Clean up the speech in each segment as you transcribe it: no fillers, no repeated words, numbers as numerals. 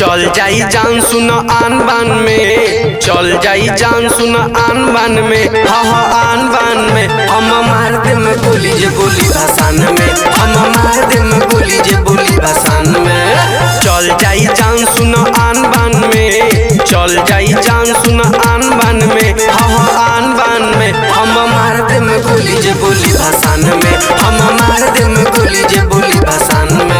चल जाई जान सुन आन बान में, चल जाई जान सुन आन बान में, हा हा आन बान में। हम मार दे में गोली जे बोली भाषान में, हम मार दे में गोली जे बोली भाषान में। चल जाई जान सुन आन बान में, चल जाई जान सुन आन बान में, हा हा आन बान में। हम मार दे में गोली जे बोली भाषान में, हम मार दे में गोली जे बोली भाषान में।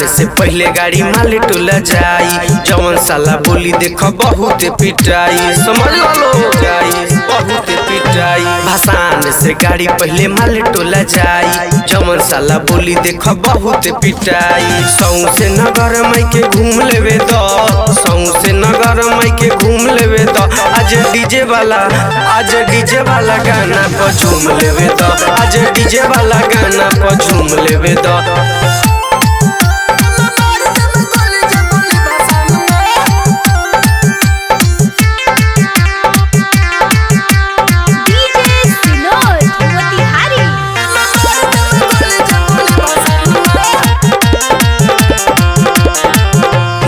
से पहले गाड़ी माल टोला जाई, जवन साला बोली देख बहुत पिटाई, समझ लो जाई बहुत पिटाई। भाषण से गाड़ी पहले माल टोला जाई, जवन साला बोली देख बहुत पिटाई। सौ से नगर माई के घूम लेवे द, सौ से नगर माई के घूम लेवे द। आज डीजे वाला गाना पर झूम लेवे द, आज डीजे वाला गाना पर झूम लेवे द।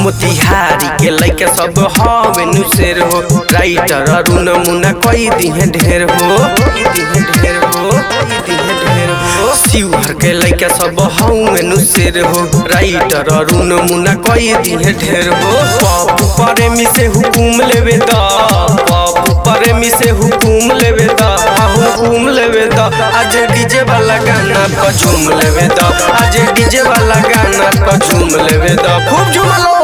मोतिहारी के लइका सब हवे नुसेर हो, राइटर अरुण मुना कई दिहे ढेर हो, शिवहर के लइका सब हवे नुसेर हो, राइटर अरुण मुना कई दिहे ढेर हो। पप्पू प्रेमी से हुकुम लेवे द, पप्पू प्रेमी से हुकुम लेवे द, हुकुम लेवे द। आज डीजे वाला गाना पर झूम लेवे द, आज डीजे वाला गाना पर झूम लेवे द। खूब झूम लो।